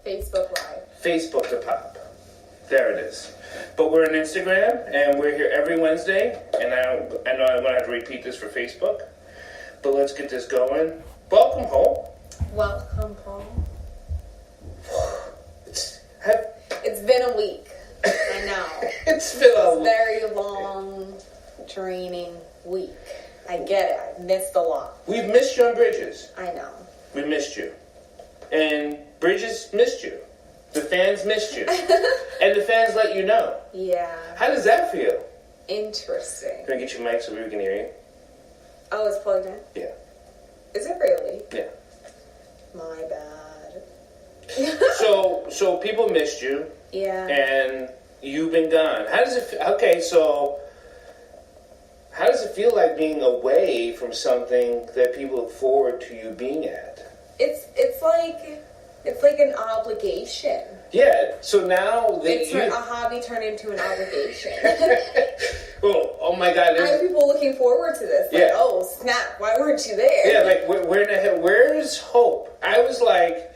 Facebook Live. Facebook the Pop. There it is. But we're on Instagram, and we're here every Wednesday. And I know I'm going to have to repeat this for Facebook. But let's get this going. Welcome, Hope. Welcome, Paul. It's been a week. I know. It's been a very long, draining week. I get it. I missed a lot. We've missed you on Bridges. I know. We missed you. And Bridges missed you. The fans missed you. And the fans let you know. Yeah. How does that feel? Interesting. Can I get your mic so we can hear you? Oh, it's plugged in? Yeah. Is it really? Yeah. My bad. So people missed you. Yeah. And you've been gone. How does it feel? Okay, so how does it feel like being away from something that people look forward to you being at? It's like an obligation. Yeah. So now a hobby turned into an obligation. Well, oh my God! I have people looking forward to this. Like, oh snap! Why weren't you there? Yeah, like where in the hell? Where's Hope? I was like,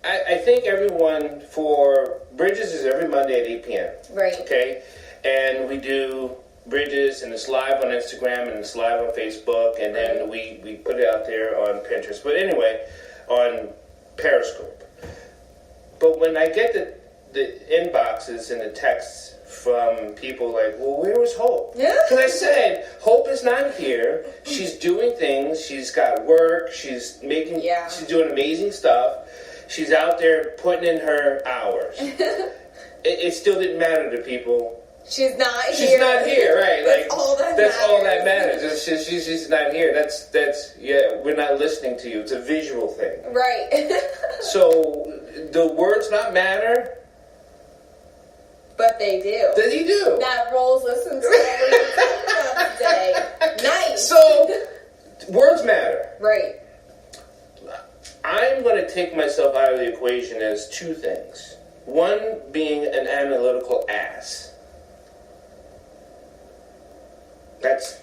I think everyone for Bridges is every Monday at 8 p.m. Right. Okay, and we do Bridges, and it's live on Instagram, and it's live on Facebook, and then we put it out there on Pinterest. But anyway, on Periscope. But when I get the inboxes and the texts from people like, well, where was Hope? Yeah. Because I said, Hope is not here. She's doing things. She's got work. She's doing amazing stuff. She's out there putting in her hours. it still didn't matter to people. She's not here. She's not here, right? That's all that matters. That's all that matters. It's just, she's not here. We're not listening to you. It's a visual thing. Right. So, the words not matter? But they do. They do. That rolls listen to what we're talking about today. Nice. So, words matter. Right. I'm going to take myself out of the equation as two things. One being an analytical ass. That's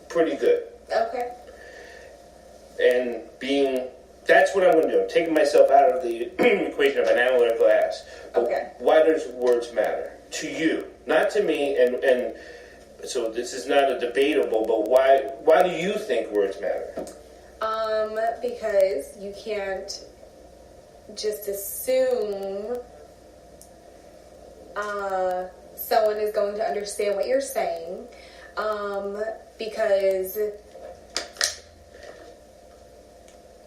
pretty good. Okay. And that's what I'm going to do. I'm taking myself out of the equation of an analytical ass. But okay. Why does words matter? To you, not to me, and so this is not a debatable, but why do you think words matter? Because you can't just assume someone is going to understand what you're saying. Because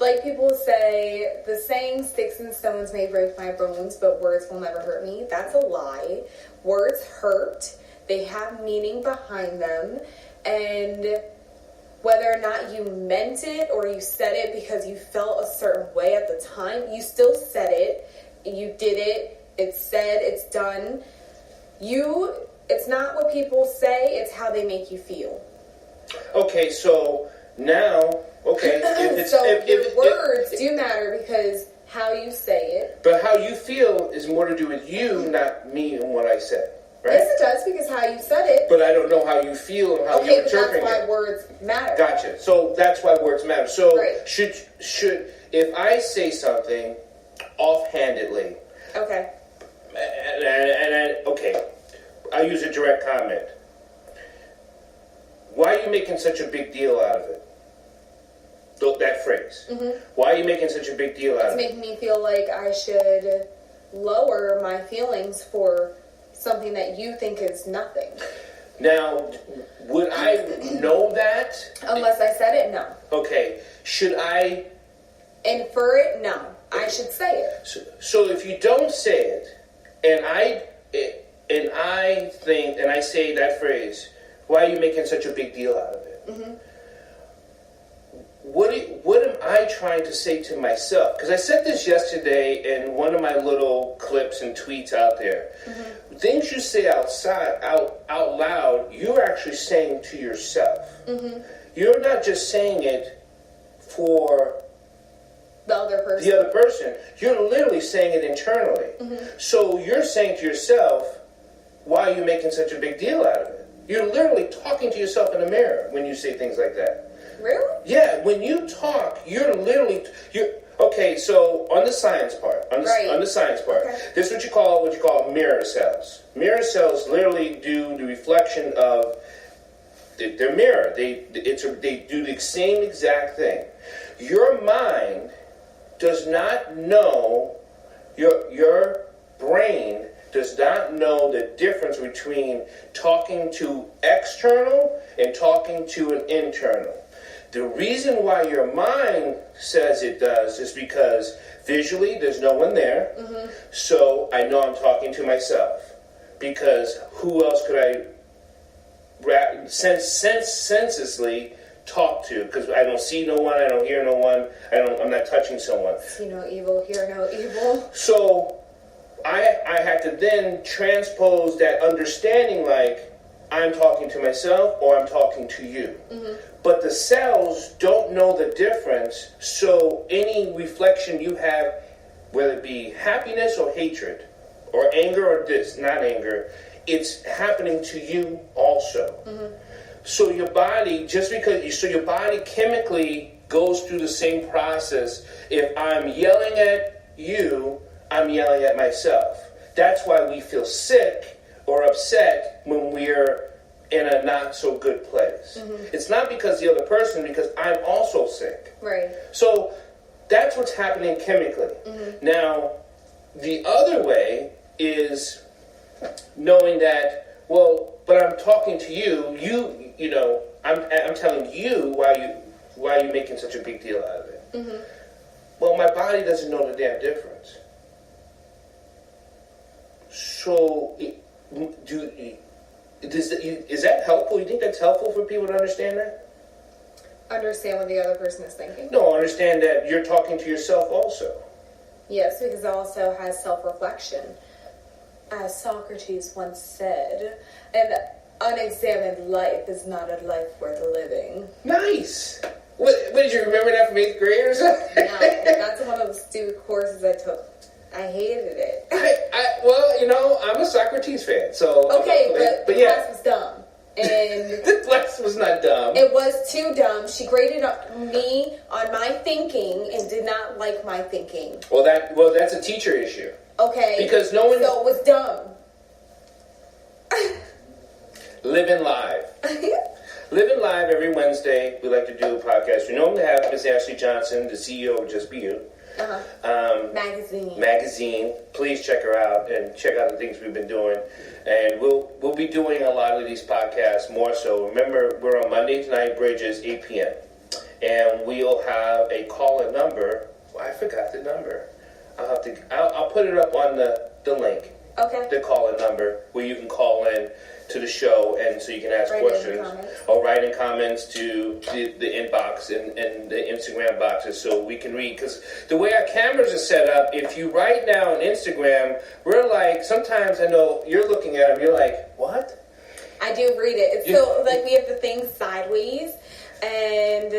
like people say, the saying sticks and stones may break my bones, but words will never hurt me. That's a lie. Words hurt. They have meaning behind them. And whether or not you meant it or you said it because you felt a certain way at the time, you still said it. You did it. It's said. It's done. It's not what people say, it's how they make you feel. Okay, so now, okay. Your words do matter because how you say it. But how you feel is more to do with you, not me and what I said, right? Yes, it does, because how you said it. But I don't know how you feel and how you're interpreting it. Okay, that's why words matter. Gotcha. So that's why words matter. So right. should if I say something offhandedly, okay, and I use a direct comment. Why are you making such a big deal out of it? That phrase. Mm-hmm. Why are you making such a big deal out of it? It's making me feel like I should lower my feelings for something that you think is nothing. Now, would I know that? Unless I said it, no. Okay. Should I infer it? No. I should say it. So if you don't say it, and I think, and I say that phrase, why are you making such a big deal out of it? Mm-hmm. What am I trying to say to myself? Because I said this yesterday in one of my little clips and tweets out there. Mm-hmm. Things you say out loud, you're actually saying to yourself. Mm-hmm. You're not just saying it for the other person. You're literally saying it internally. Mm-hmm. So you're saying to yourself, why are you making such a big deal out of it? You're literally talking to yourself in the mirror when you say things like that. Really? Yeah, when you talk, you're literally... Okay, so on the science part, on the science part, okay. This is what you call mirror cells. Mirror cells literally do the reflection of their mirror. They do the same exact thing. Your mind does not know, your brain does not know the difference between talking to external and talking to an internal. The reason why your mind says it does is because visually there's no one there, so I know I'm talking to myself. Because who else could I senselessly talk to? Because I don't see no one, I don't hear no one, I'm not touching someone. See no evil, hear no evil. So I had to then transpose that understanding, like I'm talking to myself or I'm talking to you. But the cells don't know the difference, so any reflection you have, whether it be happiness or hatred, or anger or not anger, it's happening to you also. So your body, your body chemically goes through the same process. If I'm yelling at you, I'm yelling at myself. That's why we feel sick or upset when we're in a not so good place. It's not because the other person, because I'm also sick. Right. So that's what's happening chemically. Now, the other way is knowing that, well, but I'm talking to you. You know, I'm telling you why you're making such a big deal out of it. Well, my body doesn't know the damn difference. So, is that helpful? You think that's helpful for people to understand that? Understand what the other person is thinking? No, understand that you're talking to yourself also. Yes, because it also has self-reflection. As Socrates once said, an unexamined life is not a life worth living. Nice! What did you remember that from 8th grade or something? No, that's one of the stupid courses I took. I hated it. Well, you know, I'm a Socrates fan, so... Okay, but the class was dumb. And the class was not dumb. It was too dumb. She graded me on my thinking and did not like my thinking. Well, that's a teacher issue. Okay. Because no one... So it was dumb. Living Live. Living Live every Wednesday. We like to do a podcast. We normally have Miss Ashley Johnson, the CEO of Just Be You. Magazine. Please check her out and check out the things we've been doing. And we'll be doing a lot of these podcasts more so. Remember, we're on Monday night, Bridges, 8 p.m. And we'll have a call-in number. I forgot the number. I'll put it up on the link. Okay. The call-in number where you can call in to the show, and so you can ask questions or write in comments to the inbox and the Instagram boxes so we can read. Because the way our cameras are set up, if you write now on Instagram, we're like, sometimes I know you're looking at them, you're like, what? I do read it. It's so, like, we have the thing sideways, and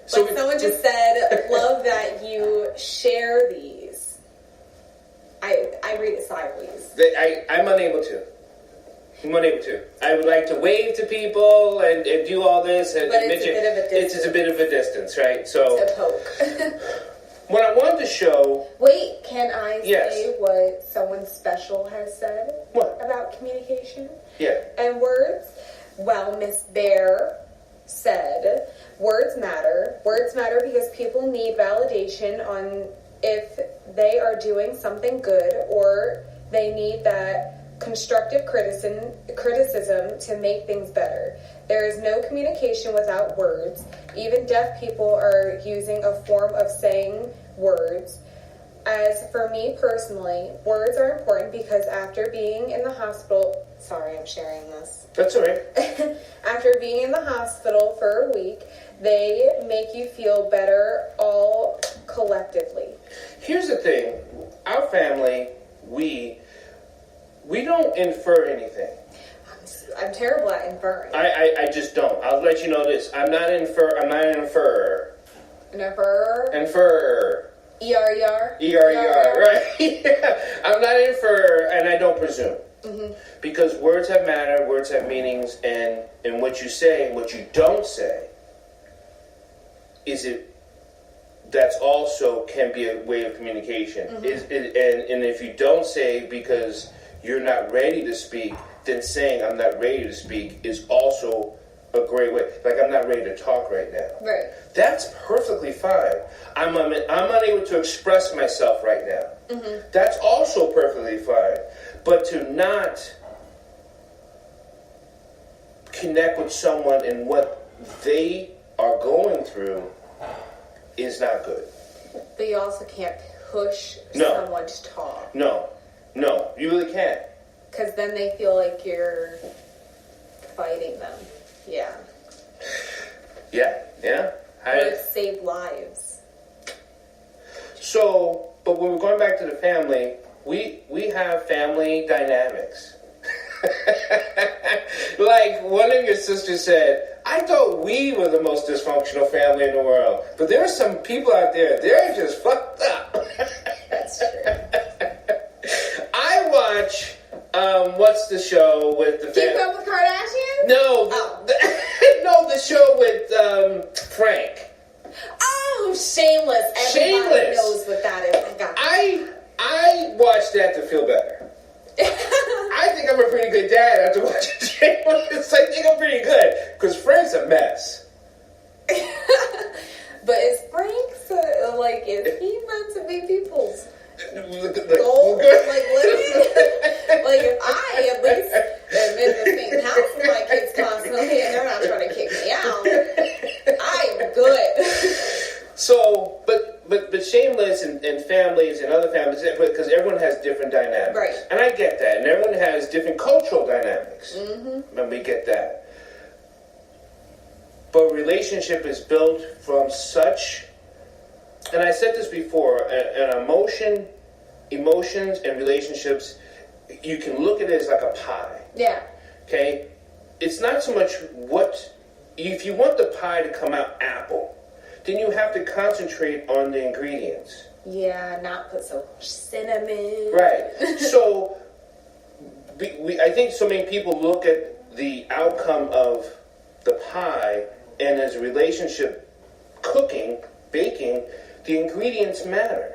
someone just said, love that you share these. I read it sideways. I'm unable to. I would like to wave to people and do all this. And but it's a bit of a distance. It's a bit of a distance, right? So it's a poke. What I wanted to show... Wait, can I say what someone special has said about communication? Yeah. And words? Well, Miss Bear said, words matter. Words matter because people need validation on if they are doing something good, or they need that constructive criticism to make things better. There is no communication without words. Even deaf people are using a form of saying words. As for me personally, words are important because after being in the hospital... Sorry, I'm sharing this. That's all right. After being in the hospital for a week, they make you feel better all collectively. Here's the thing. Our family, we don't infer anything. I'm terrible at inferring. I just don't. I'll let you know this. I'm not an inferrer. An inferrer? Inferrer. E-R-E-R? E-R-E-R, right. I'm not an inferrer, and I don't presume. Mm-hmm. Because words have matter, words have meanings, and what you say and what you don't say, is it that's also can be a way of communication. And if you don't say because you're not ready to speak, then saying I'm not ready to speak is also a great way. Like, I'm not ready to talk right now. Right. That's perfectly fine. I'm unable to express myself right now. That's also perfectly fine. But to not connect with someone in what they are going through is not good. But you also can't push someone to talk. No, you really can't. Because then they feel like you're fighting them. Yeah. Yeah. Or save lives. So, but when we're going back to the family, we have family dynamics. Like one of your sisters said, I thought we were the most dysfunctional family in the world. But there are some people out there, they're just fucked up. That's true. I watch, what's the show with the Keep Up with Kardashians? No. No, the show with Frank. Oh, Shameless. Everybody knows what that is. I watched that to feel better. I think I'm a pretty good dad after watching Shameless. I think I'm pretty good. Because Frank's a mess. But is Frank, is he meant to be people's goal? Like, if I at least am in the same house with my kids constantly and they're not trying to kick me out, I'm good. So, but Shameless and families and other families, because everyone has different dynamics. Right. And I get that. And everyone has different cultural dynamics. And we get that. But relationship is built from such, and I said this before, an emotions and relationships, you can look at it as like a pie. Yeah. Okay? It's not so much if you want the pie to come out apple, then you have to concentrate on the ingredients. Yeah, not put so much cinnamon. Right. So, I think so many people look at the outcome of the pie, and as a relationship, cooking, baking, the ingredients matter.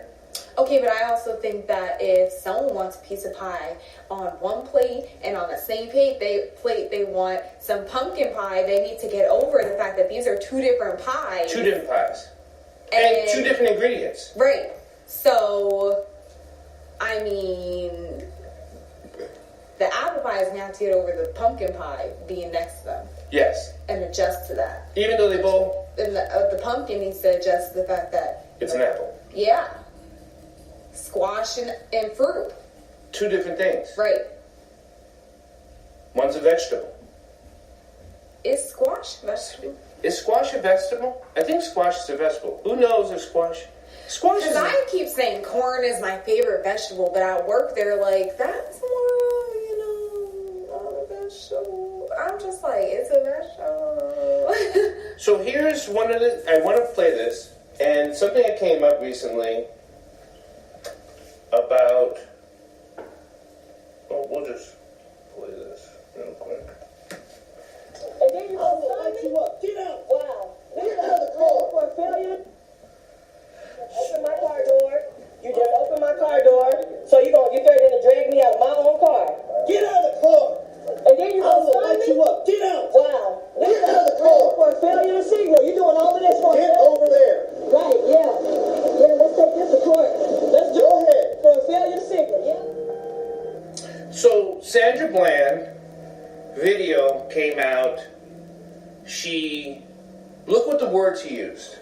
Okay, but I also think that if someone wants a piece of pie on one plate and on the same plate they want some pumpkin pie, they need to get over the fact that these are two different pies. Two different pies. And two different ingredients. Right. So, I mean, the apple pie is going to have to get over the pumpkin pie being next to them. Yes. And adjust to that. Even though they both... And the pumpkin needs to adjust to the fact that... It's an apple. Yeah. Squash and fruit. Two different things. Right. One's a vegetable. Is squash a vegetable? Is squash a vegetable? I think squash is a vegetable. Who knows if squash... Squash is... Because I keep saying corn is my favorite vegetable, but at work they're like, that's more, not a vegetable. I'm just like, it's a vegetable. So here's one of the... I want to play this, and something that came up recently about... Oh, we'll just play this real quick. And then you gonna light you up. Get out. Wow. Get out of the car for a failure. Open my car door. You just open my car door. So you threatening to drag me out of my own car. Get out of the car. And then you gonna light you up. Get out. Wow. Get out of the car for a failure to signal. You doing all of this for Get over there. Right, yeah. Yeah, let's take this to court. Let's do it for a failure to signal, yeah? So Sandra Bland video came out. Look what the words he used.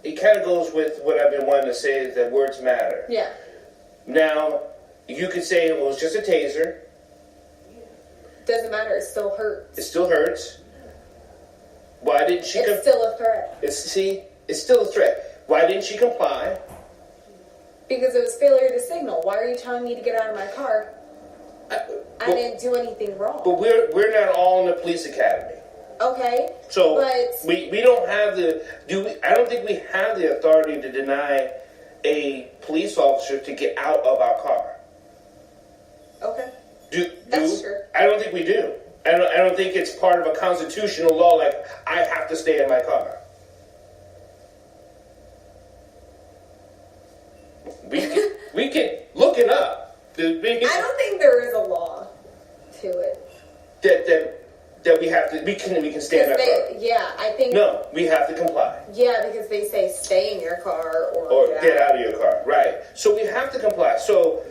It kind of goes with what I've been wanting to say, is that words matter. Yeah. Now, you could say it was just a taser. Doesn't matter, it still hurts. It still hurts. Why didn't she... It's still a threat. It's still a threat. Why didn't she comply? Because it was failure to signal. Why are you telling me to get out of my car? I didn't do anything wrong. But we're not all in the police academy. Okay. So but we don't have I don't think we have the authority to deny a police officer to get out of our car. Okay. That's true. I don't think we do. I don't think it's part of a constitutional law like I have to stay in my car. We can look it up. I don't think there is a law to it. That we have to, we can stand up for. Yeah, I think. No, we have to comply. Yeah, because they say stay in your car or get out of your car, right? So we have to comply. So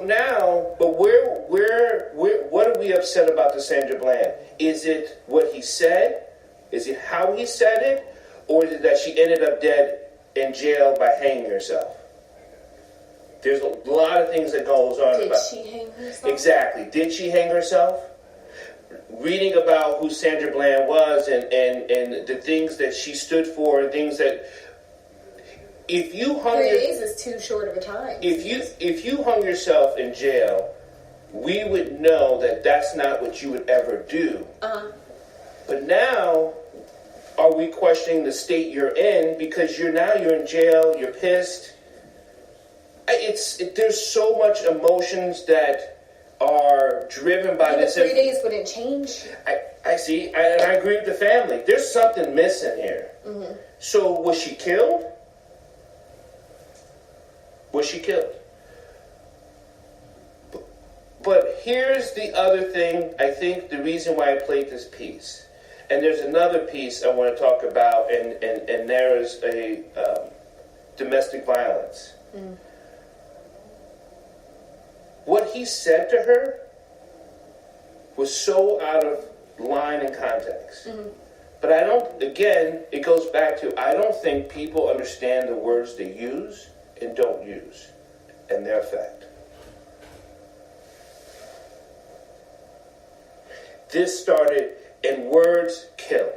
now, but what are we upset about to Sandra Bland? Is it what he said? Is it how he said it? Or is it that she ended up dead in jail by hanging herself? There's a lot of things that goes on. Did she hang herself? Exactly. Did she hang herself? Reading about who Sandra Bland was and the things that she stood for and things that if you hung 3 days is too short of a time. If you hung yourself in jail, we would know that that's not what you would ever do. But now, are we questioning the state you're in because you're in jail, you're pissed? There's so much emotions that are driven by this. 3 days wouldn't change. I see, and I agree with the family. There's something missing here. Mm-hmm. So was she killed? Was she killed? But here's the other thing, I think the reason why I played this piece. And there's another piece I want to talk about, and there is a domestic violence. Mm. What he said to her was so out of line and context. Mm-hmm. But it goes back to, I don't think people understand the words they use and don't use and their effect. This started, and words kill.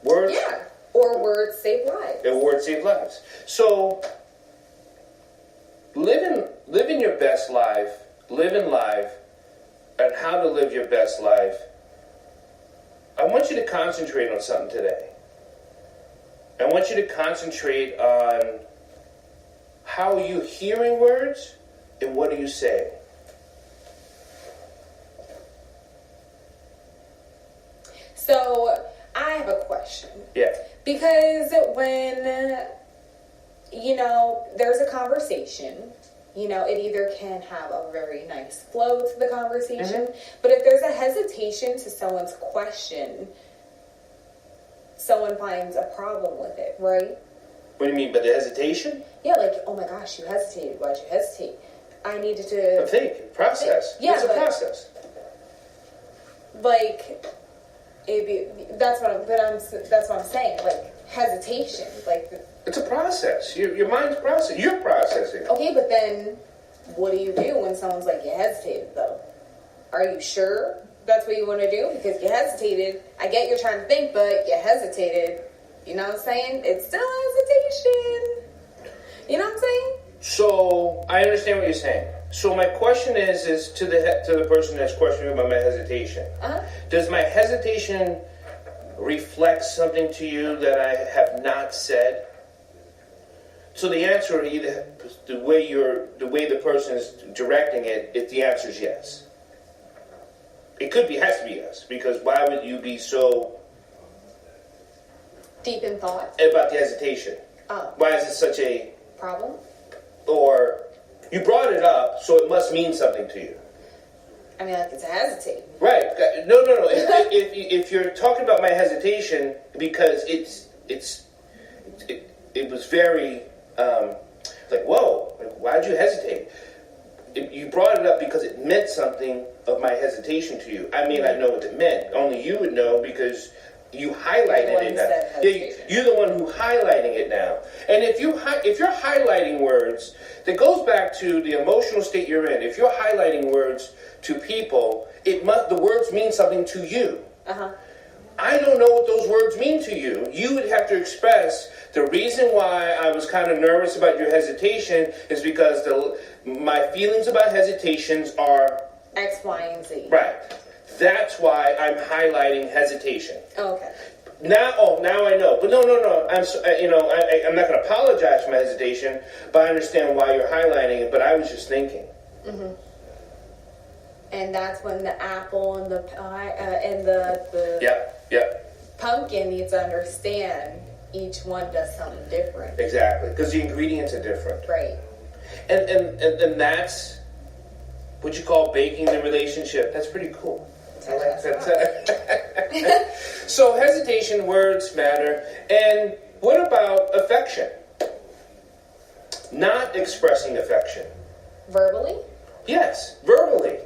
Words. Yeah, or words save lives. And words save lives. So, living your best life, living life, and how to live your best life, I want you to concentrate on something today. I want you to concentrate on how are you hearing words and what are you saying. So, I have a question. Yeah. Because when, there's a conversation, it either can have a very nice flow to the conversation, mm-hmm. but if there's a hesitation to someone's question, someone finds a problem with it, right? What do you mean by the hesitation? Yeah, like, oh my gosh, you hesitated. Why'd you hesitate? I needed to... Think. Process. Yeah, it's a process. Like... That's what I'm saying. Like hesitation, like it's a process. Your mind's processing. You're processing. Okay, but then what do you do when someone's like, you hesitated though? Are you sure that's what you want to do? Because you hesitated. I get you're trying to think, but you hesitated. You know what I'm saying? It's still hesitation. You know what I'm saying? So I understand what you're saying. So my question is to the person that's questioning about my hesitation. Uh-huh. Does my hesitation reflect something to you that I have not said? So the answer, either the way the person is directing it, if the answer is yes. It has to be yes, because why would you be so deep in thought about the hesitation? Oh. Why is it such a problem? Or you brought it up, so it must mean something to you. I mean, like it's a hesitate. Right. No. if you're talking about my hesitation, because it was very like, whoa, like, why'd you hesitate? You brought it up because it meant something of my hesitation to you. I may not know what it meant. Only you would know because you highlighted it now. Yeah, you're the one who highlighting it now. And if you're highlighting words, that goes back to the emotional state you're in. If you're highlighting words to people, the words mean something to you. Uh-huh. I don't know what those words mean to you. You would have to express the reason why I was kind of nervous about your hesitation is because my feelings about hesitations are X, Y, and Z. Right. That's why I'm highlighting hesitation. Oh, okay. Now I know. But no. I'm not going to apologize for my hesitation, but I understand why you're highlighting it. But I was just thinking. Mm-hmm. And that's when the apple and the pie and the pumpkin needs to understand each one does something different. Exactly, because the ingredients are different. Right. And that's what you call baking the relationship. That's pretty cool. I like that. So hesitation, words matter. And what about affection? Not expressing affection. Verbally? Yes, verbally.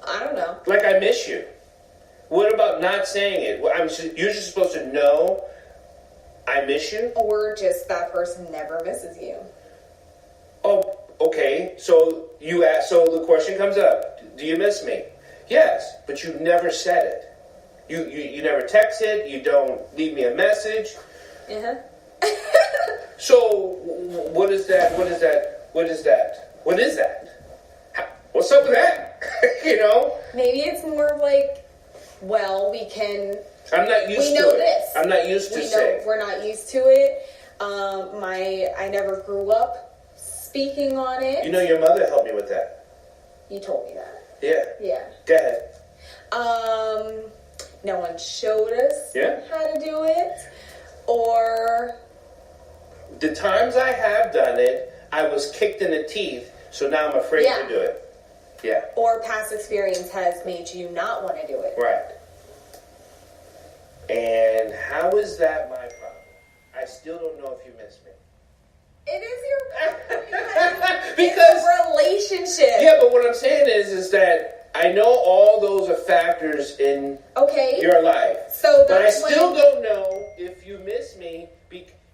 I don't know. Like, I miss you. What about not saying it? You're just supposed to know I miss you? Or just that person never misses you. Oh, okay. So you ask. So the question comes up: do you miss me? Yes, but you never said it. You never texted. You don't leave me a message. Uh-huh. So what is that? What is that? What is that? What is that? What's up with that? You know? Maybe it's more of like, well, we can. I'm not used to it. We know this. I'm not used to saying. We're not used to it. I never grew up speaking on it. You know, your mother helped me with that. You told me that. Yeah. Yeah. Go ahead. No one showed us how to do it. Or the times I have done it, I was kicked in the teeth, so now I'm afraid to do it. Yeah. Or past experience has made you not want to do it. Right. And how is that my problem? I still don't know if you miss me. It is your problem because it's a relationship. Yeah, but what I'm saying is that I know all those are factors in your life. So but I still don't know if you miss me.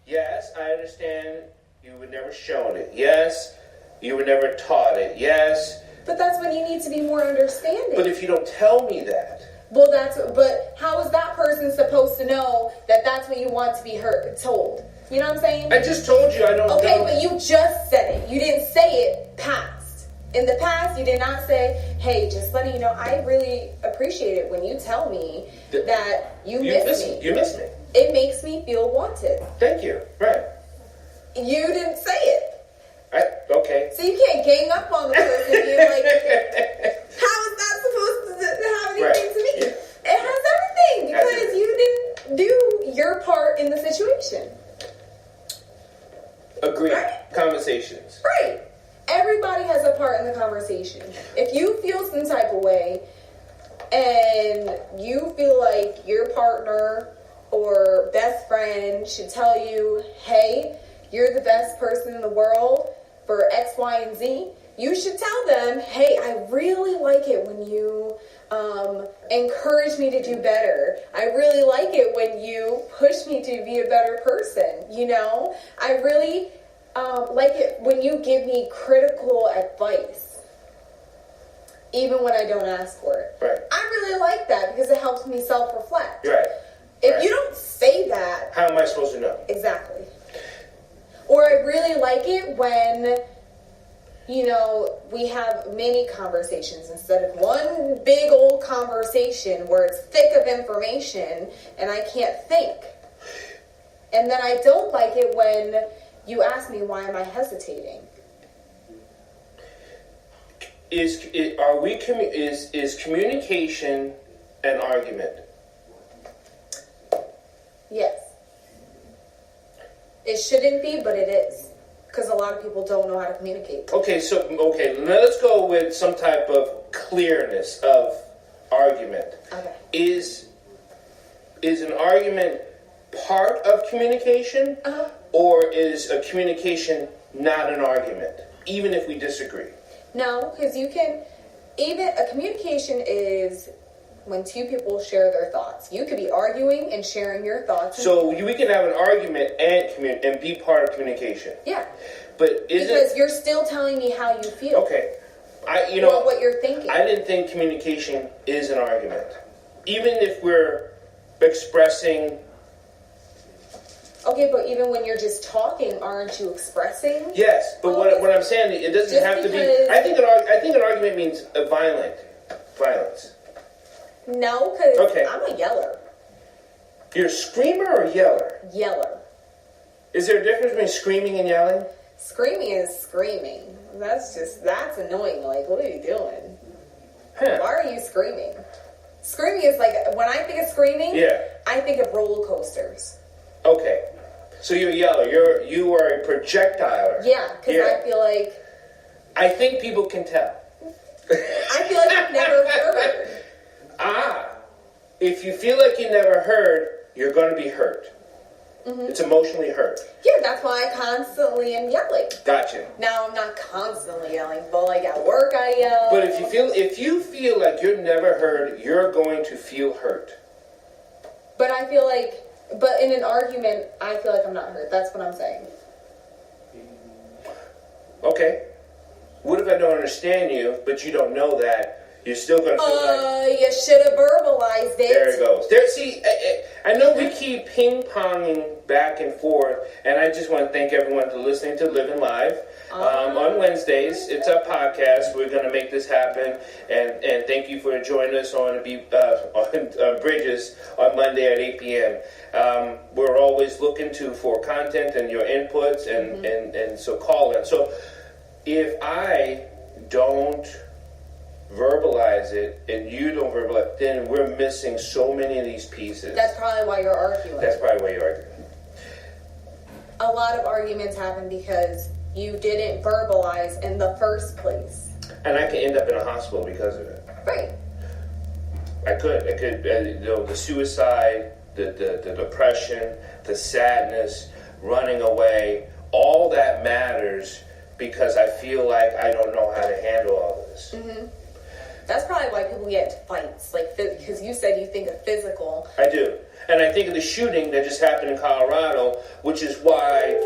Yes, I understand you were never shown it. Yes, you were never taught it. Yes. But that's when you need to be more understanding. But if you don't tell me that. Well, but how is that person supposed to know that that's what you want to be told? You know what I'm saying? I just told you I don't know. Okay, but you just said it. You didn't say it past. In the past, you did not say, hey, just letting you know, I really appreciate it when you tell me that you miss me. You miss me. It makes me feel wanted. Thank you. Right. You didn't say it. Okay. So you can't gang up on the person and be like, how is that supposed to have anything to me? Yeah. It has everything because you didn't do your part in the situation. Agreed. Right? Conversations. Right. Everybody has a part in the conversation. If you feel some type of way and you feel like your partner or best friend should tell you, hey, you're the best person in the world for X, Y, and Z, you should tell them, hey, I really like it when you encourage me to do better. I really like it when you push me to be a better person. You know, I really like it when you give me critical advice, even when I don't ask for it. Right. I really like that because it helps me self-reflect. Right. If you don't say that, how am I supposed to know? Exactly. Or I really like it when, you know, we have many conversations instead of one big old conversation where it's thick of information and I can't think. And then I don't like it when you ask me, why am I hesitating? Is communication an argument? Yes. It shouldn't be, but it is. Because a lot of people don't know how to communicate. Okay, now let's go with some type of clearness of argument. Okay. Is an argument part of communication? Uh-huh. Or is a communication not an argument, even if we disagree? No, because even a communication is when two people share their thoughts. You could be arguing and sharing your thoughts. So we can have an argument and be part of communication. Yeah. But because you're still telling me how you feel. Okay. Or what you're thinking. I didn't think communication is an argument. Even if we're expressing. Okay, but even when you're just talking, aren't you expressing? Yes, but what I'm saying, it doesn't have to be. I think an argument means violence. No, because I'm a yeller. You're a screamer or a yeller? Yeller. Is there a difference between screaming and yelling? Screaming is screaming. That's annoying. Like, what are you doing? Huh. Why are you screaming? Screaming is like, when I think of screaming, I think of roller coasters. Okay. So you're a yeller. You are a projectiler. Yeah, because I feel like... I think people can tell. I feel like I've never heard. If you feel like you never heard, you're going to be hurt. Mm-hmm. It's emotionally hurt. Yeah, that's why I constantly am yelling. Gotcha. Now I'm not constantly yelling, but like at work I yell. But if you feel like you're never heard, you're going to feel hurt. But I feel like, but in an argument, I feel like I'm not hurt. That's what I'm saying. Okay. What if I don't understand you, but you don't know that? You're still going to feel like... You should have verbalized it. There it goes. See, I know we keep ping-ponging back and forth, and I just want to thank everyone for listening to Living Live. On Wednesdays, it's our podcast. We're going to make this happen, and thank you for joining us on Bridges on Monday at 8 p.m. We're always looking for content and your inputs, and so call in. So if I don't verbalize it and you don't verbalize, then we're missing so many of these pieces. That's probably why you're arguing. A lot of arguments happen because you didn't verbalize in the first place. And I could end up in a hospital because of it. Right. I could, the suicide, the depression, the sadness, running away, all that matters because I feel like I don't know how to handle all this. Mm-hmm. That's probably why people get into fights, like, because you said you think of physical. I do. And I think of the shooting that just happened in Colorado, which is why...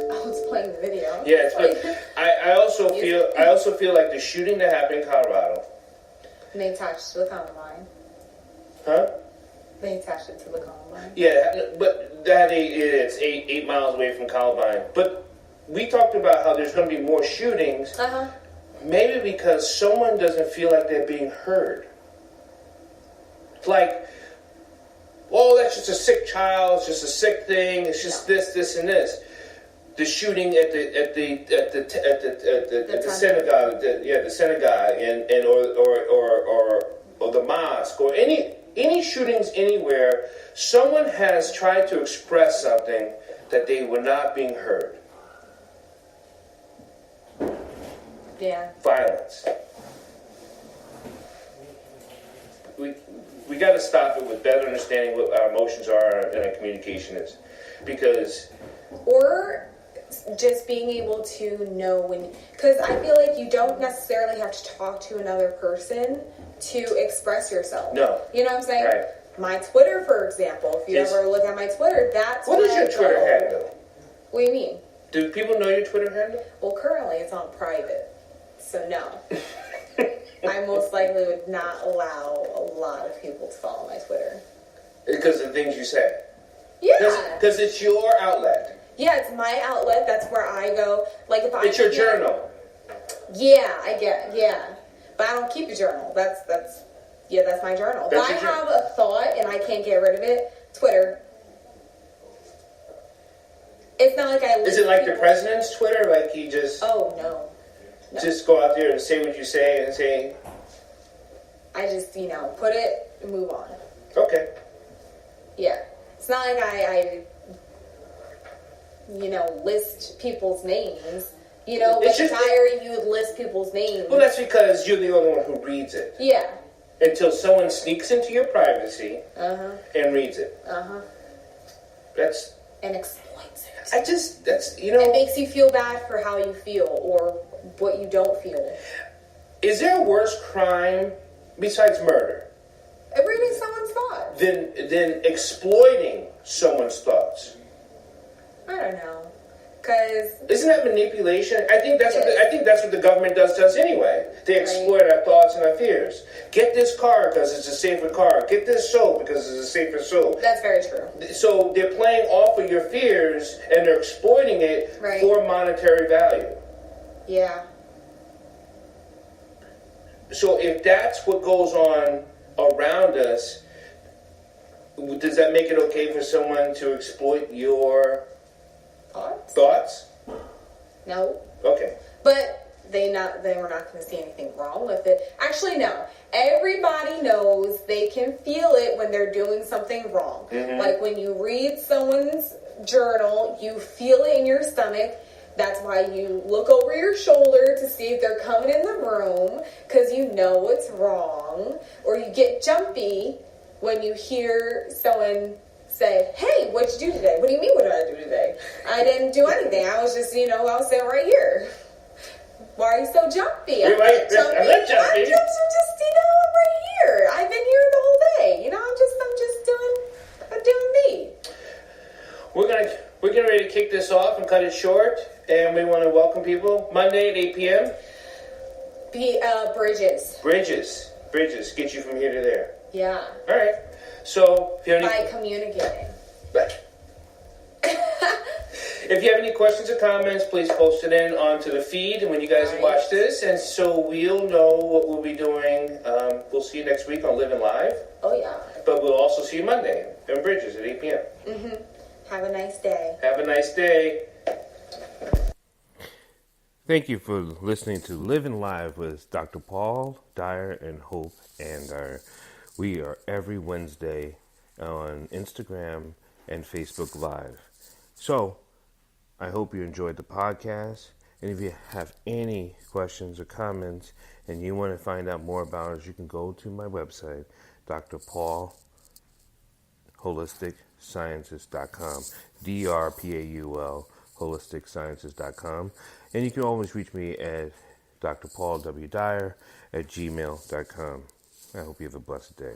I was playing the video. Yeah, I also feel like the shooting that happened in Colorado... And they attached to the Columbine. Huh? They attached it to the Columbine. Yeah, but that it's 8 miles away from Columbine. But we talked about how there's going to be more shootings. Uh-huh. Maybe because someone doesn't feel like they're being heard. It's like, oh, that's just a sick child. It's just a sick thing. It's just this, and this. The shooting at the synagogue, the synagogue, and or the mosque, or any shootings anywhere, someone has tried to express something that they were not being heard. Yeah. Violence. We got to stop it with better understanding what our emotions are and our communication is, because. Or just being able to know when, because I feel like you don't necessarily have to talk to another person to express yourself. No. You know what I'm saying? Right. My Twitter, for example, if you ever look at my Twitter, that's what is your Twitter handle? What do you mean? Do people know your Twitter handle? Well, currently it's on private, so no. I most likely would not allow a lot of people to follow my Twitter. Because of the things you say? Yeah. Because it's your outlet. Yeah, it's my outlet. That's where I go. Like if it's your journal. Yeah, I get. Yeah, but I don't keep a journal. That's my journal. If I have a thought and I can't get rid of it, Twitter. It's not like I. Is it like the president's Twitter? Like he just? Oh no. Just go out there and say what you say and say. I just put it and move on. Okay. Yeah, it's not like I list people's names. Like Dyer, you would list people's names. Well, that's because you're the only one who reads it. Yeah. Until someone sneaks into your privacy and reads it. And exploits it. It makes you feel bad for how you feel or what you don't feel. Is there a worse crime besides murder? Reading someone's thoughts. Than exploiting someone's thoughts. I don't know. Cause isn't that manipulation? I think that's what the government does to us anyway. They exploit our thoughts and our fears. Get this car because it's a safer car. Get this soap because it's a safer soap. That's very true. So they're playing off of your fears and they're exploiting it for monetary value. Yeah. So if that's what goes on around us, does that make it okay for someone to exploit your thoughts? No. Okay. But they were not going to see anything wrong with it. Actually, no. Everybody knows they can feel it when they're doing something wrong. Mm-hmm. Like when you read someone's journal, you feel it in your stomach. That's why you look over your shoulder to see if they're coming in the room, because you know it's wrong. Or you get jumpy when you hear someone say, "Hey, what'd you do today?" "What do you mean, what did I do today?" "I didn't do anything. I was just, I was sitting right here." "Why are you so jumpy?" You're right. I'm not jumpy. I'm just, I'm right here. I've been here the whole day. I'm doing me. We're getting ready to kick this off and cut it short, and we want to welcome people Monday at 8 p.m. Bridges, get you from here to there. Yeah. All right. So, if you have any... By communicating. If you have any questions or comments, please post it in onto the feed when you guys watch this, and so we'll know what we'll be doing. We'll see you next week on Living Live. Oh, yeah. But we'll also see you Monday on Bridges at 8 p.m. Mm-hmm. Have a nice day. Have a nice day. Thank you for listening to Living Live with Dr. Paul, Dyer, and Hope. And we are every Wednesday on Instagram and Facebook Live. So, I hope you enjoyed the podcast. And if you have any questions or comments and you want to find out more about us, you can go to my website, Dr. Paul holisticsciences.com, DRPAUL holisticsciences.com, and you can always reach me at drpaulwdyer@gmail.com. I hope you have a blessed day.